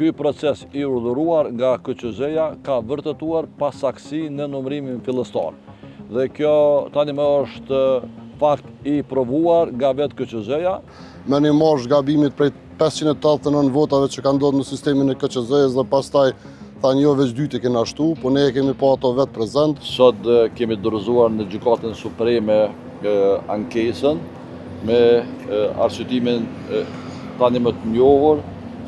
Ky proces i urdhëruar nga KQZ-ja ka vërtetuar pasaktësi në numërimin fillestar. Dhe kjo tani më është fakt i provuar nga vetë KQZ-ja. Me një marrë gabimit prej 589 votave që ka ndodhur në sistemin e KQZ-s dhe pastaj thanë jo veç 2 të kena shtu, po ne kemi pa ato vetë prezent. Sot kemi dorëzuar në Gjykatën Supreme ankesën me arsyetimin tani më të njohur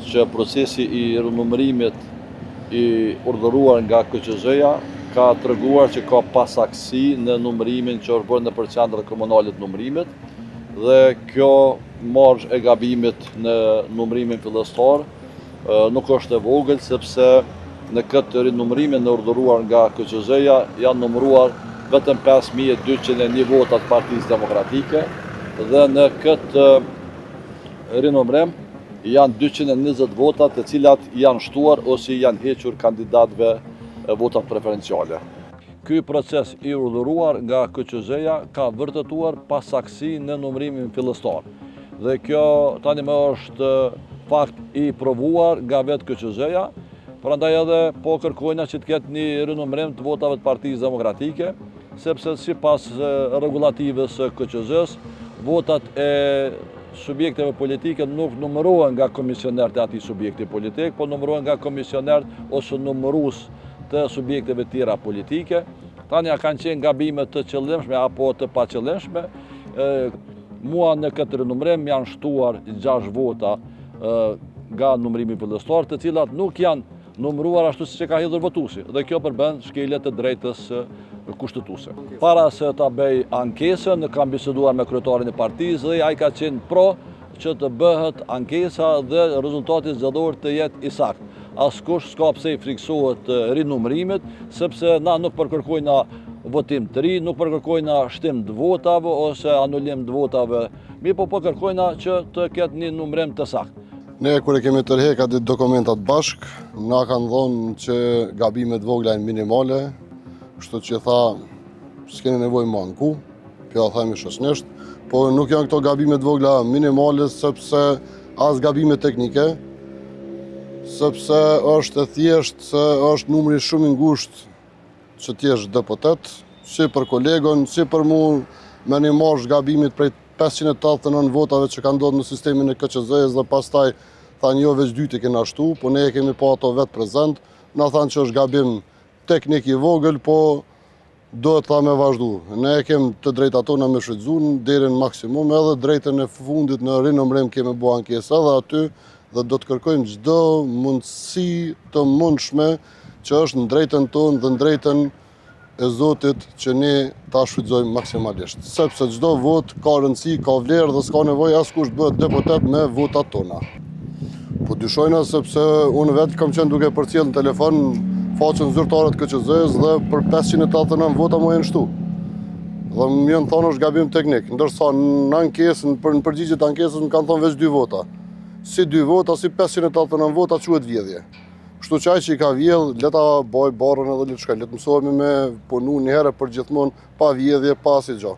që procesi i rinumërimit i urdhëruar nga KQZ-ja ka treguar që ka pasaktësi në numërimin që është bërë nëpër qendrat komunale të numërimit dhe kjo margë e gabimit në numërimin fillestar nuk është e vogël sepse në këtë rinumërimin e urdhëruar nga KQZ-ja janë numëruar vetëm 5201 vota të Partisë Demokratike dhe në këtë rinumërim janë 220 vota të cilat janë shtuar ose janë hequr kandidatëve votat preferenciale. Ky proces i urdhëruar nga KQZ-ja ka vërtetuar pasaktësi në numërimin fillestar. Dhe kjo tani më është fakt i provuar nga vetë KQZ-ja, prandaj edhe po kërkojna që të ketë një rinumërim të votave të Partisë Demokratike, sepse sipas rregullativës së KQZ-s, votat e subjekteve politike nuk numërohen nga komisionerët e atij subjekti politik, po numërohen nga komisionerët ose numërues të subjekteve tjera politike. Tani kanë qenë gabime të qëllimshme apo të paqëllimshme. Mua në këtë rinumërim janë shtuar 6 vota nga numërimi fillestar, të cilat nuk janë numëruar ashtu siç e ka hedhur votuesi, dhe kjo përbën shkelje të drejtës kushtetuese. Para se ta bëj ankesën, kam biseduar me kryetarin e partisë dhe ai ka qenë pro që të bëhet ankesa dhe rezultati zgjedhor të jetë i saktë. Askush s'ka pse i friksohet rinumërimit, sepse na nuk përkërkojna votim të ri, nuk përkërkojna shtim të votave ose anulim të votave, mirë po kërkojna që të ketë një numërim të saktë. Ne kur e kemi tërhequr ato dokumentat bashk, na kanë thonë që gabimet vogla janë minimale, kështu që tha s'keni nevojë më anku, kjo themi shoqërisht, po nuk janë këto gabimet vogla minimale sepse as gabime teknike, sepse është e thjeshtë se është numri shumë i ngushtë që t'jesh deputet, si për kolegon, si për mua me një marrë gabimit prej 589 votave që ka ndodhur në sistemin e KQZ-s dhe pastaj thanë jo veç 2 të kena shtu, po ne kemi pa ato vetë prezent, na thanë që është gabim teknik i vogël, po duhet ta me vazhdu. Ne kemi të drejta tona me shfrytzuar deri në maksimum, edhe drejtën e fundit në rinumërim kemi bërë ankesë edhe aty dhe do të kërkojmë çdo mundësi të mundshme që është në drejtën tonë dhe në drejtën e Zotit që ne ta shfrytëzojmë maksimalisht. Sepse çdo vot ka rëndësi, ka vlerë dhe s'ka nevojë askush të bëhet deputet me votat tona. Po dyshojna sepse unë vetë kam qenë duke përcjell në telefon faqen zyrtare të KQZ-s dhe për 589 vota më janë shtu. Dhe më janë thonë është gabim teknik, ndërsa në ankesën, në përgjigje të ankesës më kanë thonë veç 2 vota. Si 2 vota, si 589 vota quhet vjedhje. Kështu që ai që i ka vjedh, le ta bëj barrën edhe le të shkoj, le të mësohemi me punu një herë për gjithmonë pa vjedhje, pa asgjë.